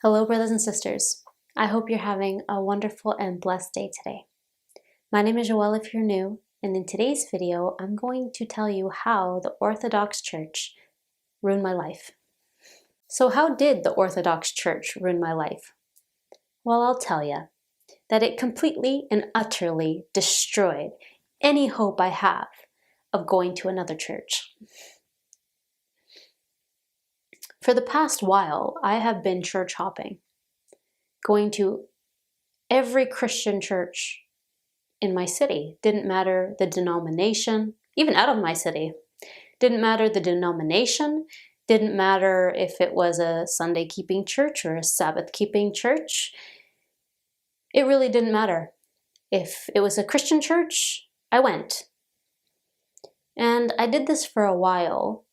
Hello, brothers and sisters. I hope you're having a wonderful and blessed day today. My name is Joelle if you're new, and in today's video, I'm going to tell you how the Orthodox Church ruined my life. So how did the Orthodox Church ruin my life? Well, I'll tell you that it completely and utterly destroyed any hope I have of going to another church. For the past while, I have been church hopping, going to every Christian church in my city. Didn't matter the denomination, even out of my city. Didn't matter the denomination, didn't matter if it was a Sunday keeping church or a Sabbath keeping church. It really didn't matter. If it was a Christian church, I went. And I did this for a while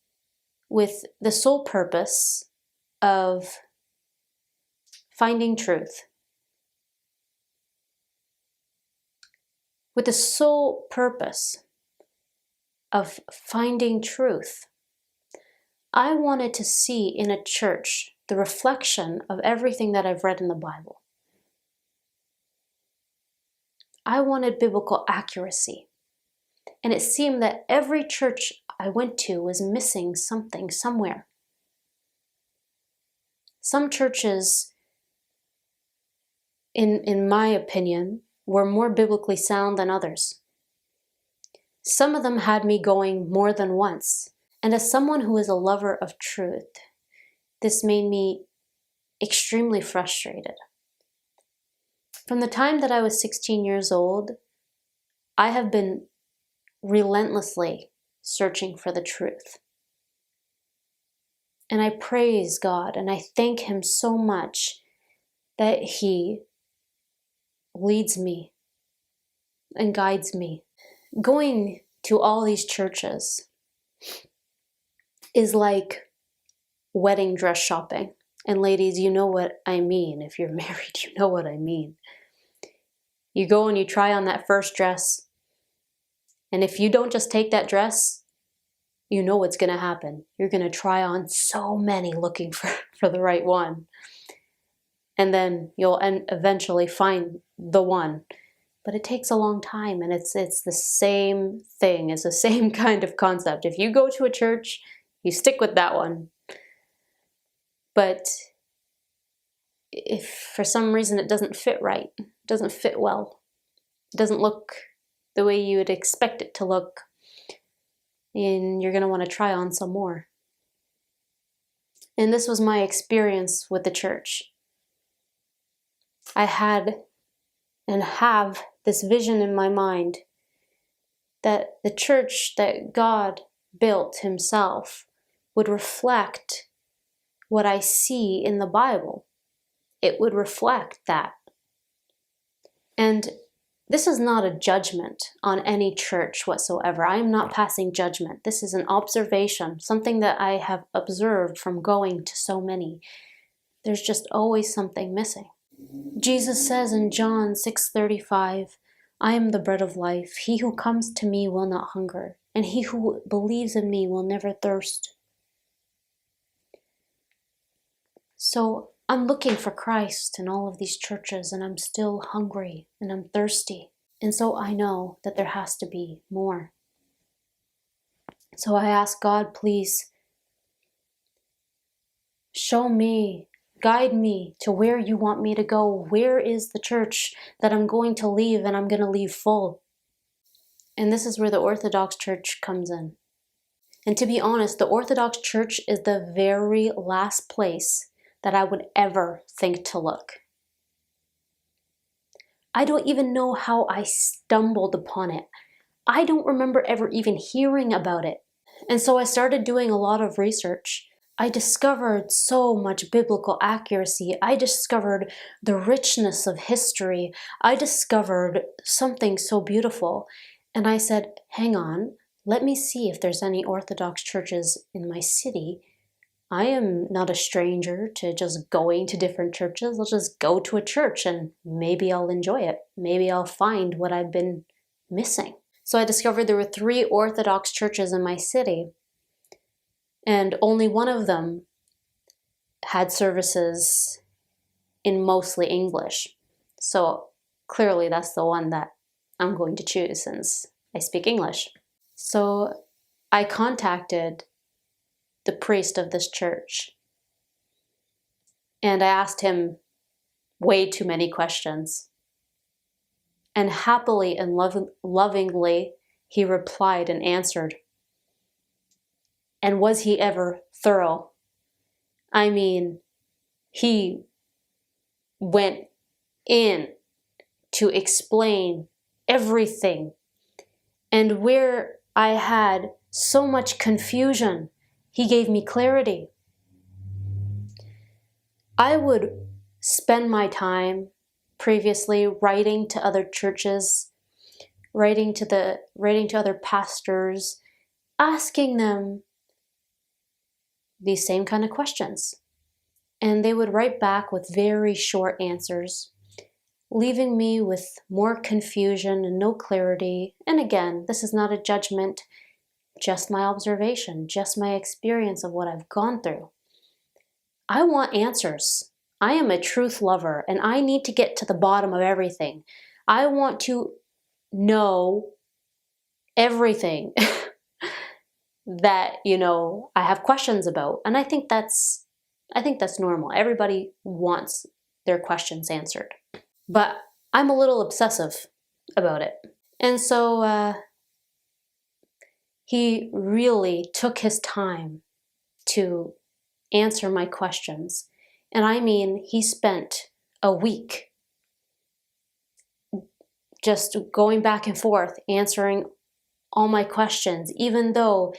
with the sole purpose of finding truth. With the sole purpose of finding truth. I wanted to see in a church the reflection of everything that I've read in the Bible. I wanted biblical accuracy. And it seemed that every church I went to was missing something somewhere. Some churches, in my opinion, were more biblically sound than others. Some of them had me going more than once. And as someone who is a lover of truth, this made me extremely frustrated. From the time that I was 16 years old, I have been relentlessly searching for the truth. And I praise God and I thank Him so much that He leads me and guides me. Going to all these churches is like wedding dress shopping. And ladies, you know what I mean. If you're married, you know what I mean. You go and you try on that first dress. And if you don't just take that dress, you know what's going to happen. You're going to try on so many looking for the right one. And then you'll eventually find the one. But it takes a long time, and it's the same thing. It's the same kind of concept. If you go to a church, you stick with that one. But if for some reason it doesn't fit right, it doesn't fit well, it doesn't look the way you would expect it to look, and you're going to want to try on some more. And this was my experience with the church. I had and have this vision in my mind that the church that God built Himself would reflect what I see in the Bible. It would reflect that. And this is not a judgment on any church whatsoever. I am not passing judgment. This is an observation, something that I have observed from going to so many. There's just always something missing. Jesus says in John 6:35, I am the bread of life. He who comes to me will not hunger, and he who believes in me will never thirst. So I'm looking for Christ in all of these churches, and I'm still hungry and I'm thirsty. And so I know that there has to be more. So I ask God, please show me, guide me to where you want me to go. Where is the church that I'm going to leave and I'm going to leave full? And this is where the Orthodox Church comes in. And to be honest, the Orthodox Church is the very last place that I would ever think to look. I don't even know how I stumbled upon it. I don't remember ever even hearing about it. And so I started doing a lot of research. I discovered so much biblical accuracy. I discovered the richness of history. I discovered something so beautiful. And I said, hang on, let me see if there's any Orthodox churches in my city. I am not a stranger to just going to different churches. I'll just go to a church and maybe I'll enjoy it. Maybe I'll find what I've been missing. So I discovered there were 3 Orthodox churches in my city, and only one of them had services in mostly English. So clearly that's the one that I'm going to choose since I speak English. So I contacted the priest of this church and I asked him way too many questions. And happily and lovingly, he replied and answered. And was he ever thorough? I mean, he went in to explain everything. And where I had so much confusion, he gave me clarity. I would spend my time previously writing to other churches, writing to other pastors, asking them these same kind of questions. And they would write back with very short answers, leaving me with more confusion and no clarity. And again, this is not a judgment, just my observation, just my experience of what I've gone through. I want answers. I am a truth lover and I need to get to the bottom of everything. I want to know everything that, I have questions about. And I think that's normal. Everybody wants their questions answered. But I'm a little obsessive about it. And so he really took his time to answer my questions. And I mean, he spent a week just going back and forth, answering all my questions, even though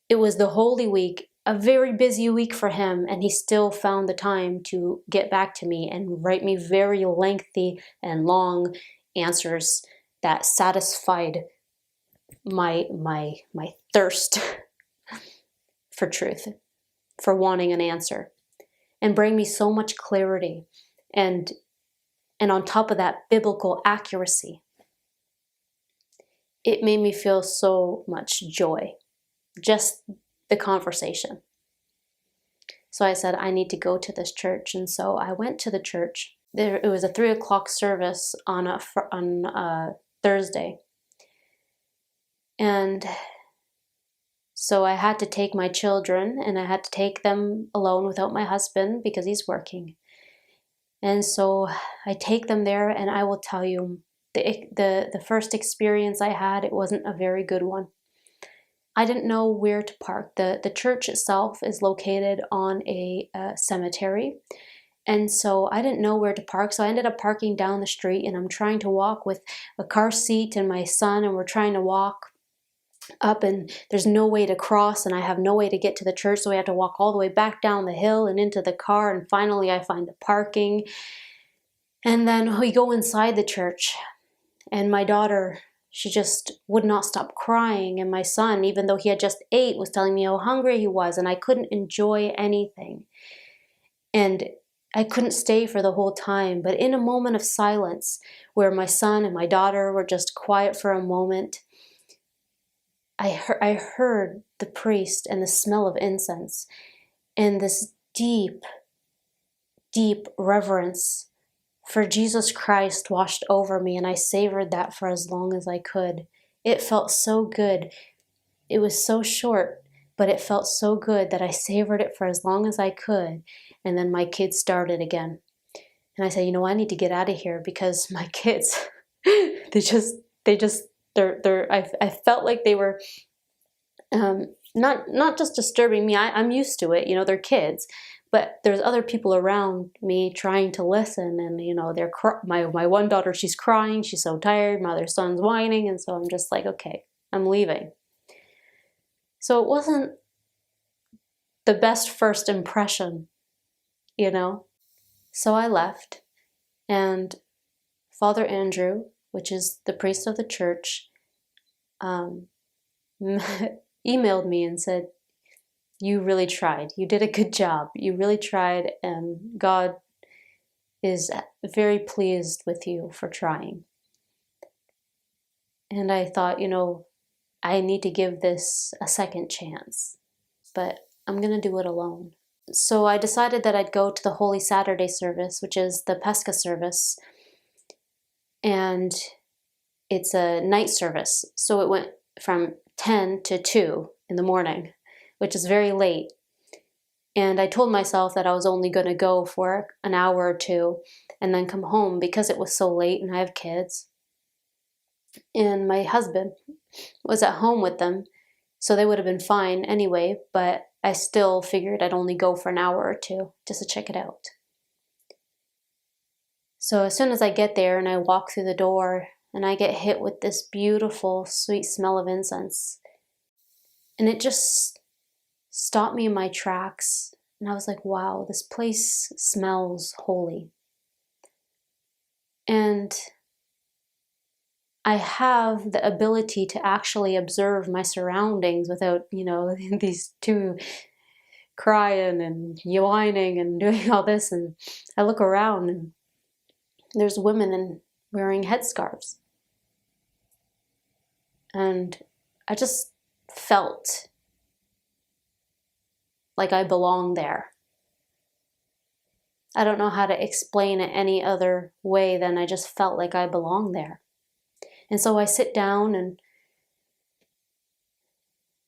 it was the Holy Week, a very busy week for him, and he still found the time to get back to me and write me very lengthy and long answers that satisfied my thirst for truth, for wanting an answer, and bring me so much clarity and on top of that, biblical accuracy. It made me feel so much joy, just the conversation. So I said, I need to go to this church. And so I went to the church. It was a 3:00 service on a Thursday. And so I had to take my children, and I had to take them alone without my husband because he's working. And so I take them there, and I will tell you, the first experience I had, it wasn't a very good one. I didn't know where to park. The church itself is located on a cemetery, and so I didn't know where to park. So I ended up parking down the street, and I'm trying to walk with a car seat and my son, and we're trying to walk up, and there's no way to cross, and I have no way to get to the church, so we have to walk all the way back down the hill and into the car, and finally I find the parking. And then we go inside the church, and my daughter, she just would not stop crying, and my son, even though he had just ate, was telling me how hungry he was, and I couldn't enjoy anything. And I couldn't stay for the whole time, but in a moment of silence, where my son and my daughter were just quiet for a moment, I heard the priest and the smell of incense and this deep, deep reverence for Jesus Christ washed over me, and I savored that for as long as I could. It felt so good. It was so short, but it felt so good that I savored it for as long as I could, and then my kids started again. And I said, I need to get out of here because my kids, I felt like they were not just disturbing me. I'm used to it, they're kids, but there's other people around me trying to listen, and my one daughter, she's crying, she's so tired, my other son's whining, and so I'm just like, okay, I'm leaving. So it wasn't the best first impression, So I left, and Father Andrew, which is the priest of the church, emailed me and said, you really tried. You did a good job. You really tried, and God is very pleased with you for trying. And I thought, I need to give this a second chance, but I'm going to do it alone. So I decided that I'd go to the Holy Saturday service, which is the Pesca service. And it's a night service. So it went from 10 to 2 in the morning, which is very late. And I told myself that I was only going to go for an hour or two and then come home because it was so late and I have kids. And my husband was at home with them, so they would have been fine anyway, but I still figured I'd only go for an hour or two just to check it out. So as soon as I get there and I walk through the door and I get hit with this beautiful, sweet smell of incense, and it just stopped me in my tracks. And I was like, wow, this place smells holy. And I have the ability to actually observe my surroundings without, these two crying and whining and doing all this. And I look around and there's women wearing headscarves. And I just felt like I belonged there. I don't know how to explain it any other way than I just felt like I belonged there. And so I sit down, and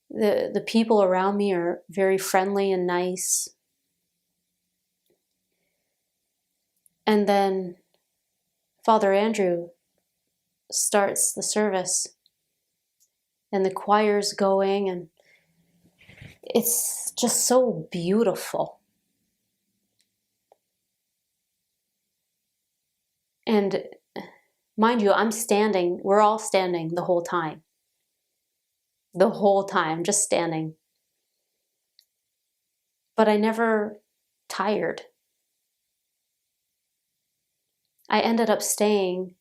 the people around me are very friendly and nice. And then Father Andrew starts the service, and the choir's going, and it's just so beautiful. And mind you, we're all standing the whole time. The whole time, just standing. But I never tired. I ended up staying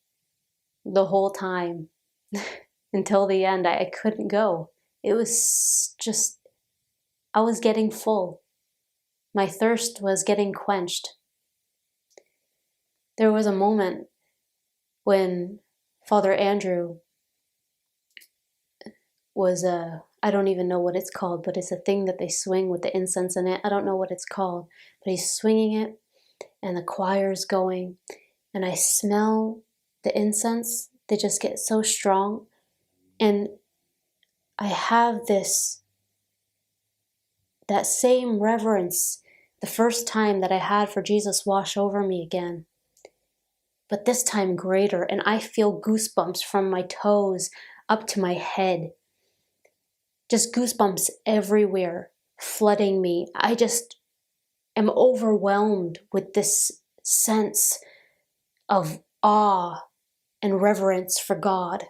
the whole time until the end. I couldn't go. It was just, I was getting full. My thirst was getting quenched. There was a moment when Father Andrew was I don't even know what it's called, but it's a thing that they swing with the incense in it. I don't know what it's called, but he's swinging it and the choir's going, and I smell the incense. They just get so strong. And I have that same reverence the first time that I had for Jesus wash over me again, but this time greater. And I feel goosebumps from my toes up to my head. Just goosebumps everywhere, flooding me. I just am overwhelmed with this sense of awe and reverence for God.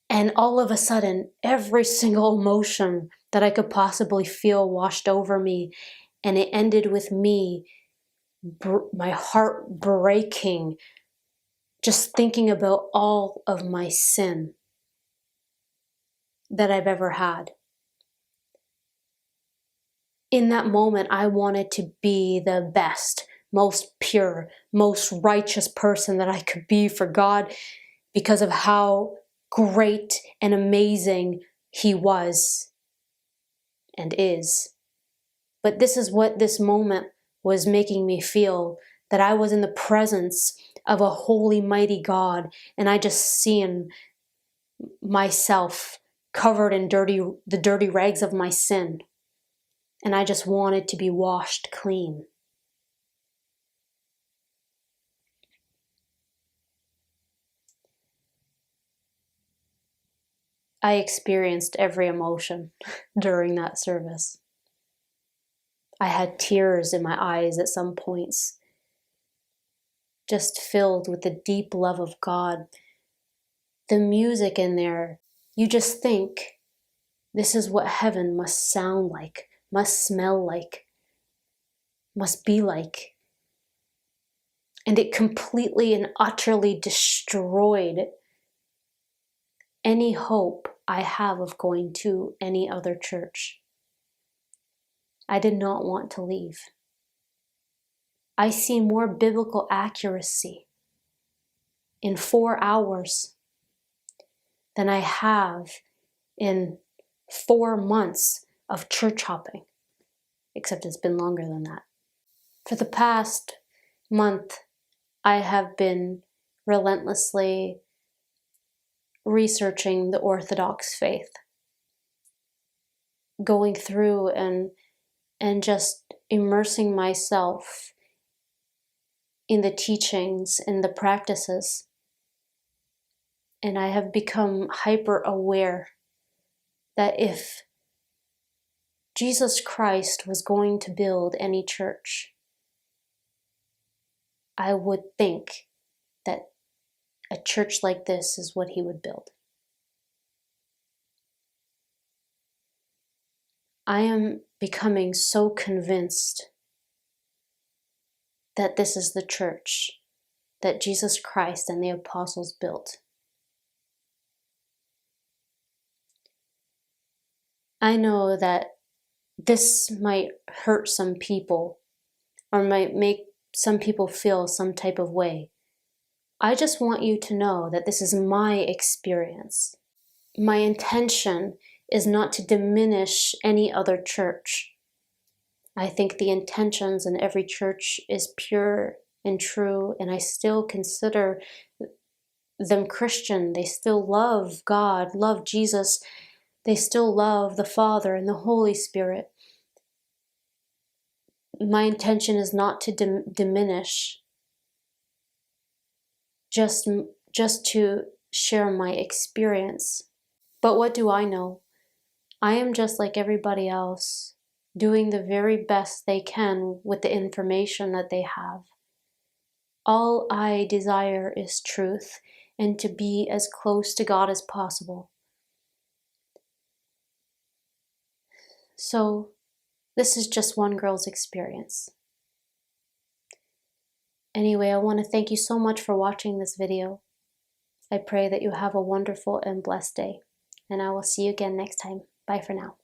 And all of a sudden, every single emotion that I could possibly feel washed over me. And it ended with me, my heart breaking, just thinking about all of my sin that I've ever had. In that moment, I wanted to be the best, most pure, most righteous person that I could be for God because of how great and amazing He was and is. But this is what this moment was making me feel, that I was in the presence of a holy, mighty God, and I just seen myself covered in the dirty rags of my sin. And I just wanted to be washed clean. I experienced every emotion during that service. I had tears in my eyes at some points, just filled with the deep love of God. The music in there, you just think, this is what heaven must sound like, must smell like, must be like. And it completely and utterly destroyed any hope I have of going to any other church. I did not want to leave. I see more biblical accuracy in 4 hours than I have in 4 months of church hopping. except it's been longer than that. For the past month, I have been relentlessly researching the Orthodox faith, going through and just immersing myself in the teachings and the practices. And I have become hyper aware that if Jesus Christ was going to build any church, I would think that a church like this is what he would build. I am becoming so convinced that this is the church that Jesus Christ and the apostles built. I know that this might hurt some people or might make some people feel some type of way. I just want you to know that this is my experience. My intention is not to diminish any other church. I think the intentions in every church is pure and true, and I still consider them Christian. They still love God, love Jesus. They still love the Father and the Holy Spirit. My intention is not to diminish, just to share my experience. But what do I know? I am just like everybody else, doing the very best they can with the information that they have. All I desire is truth and to be as close to God as possible. So, this is just one girl's experience. Anyway, I want to thank you so much for watching this video. I pray that you have a wonderful and blessed day, and I will see you again next time. Bye for now.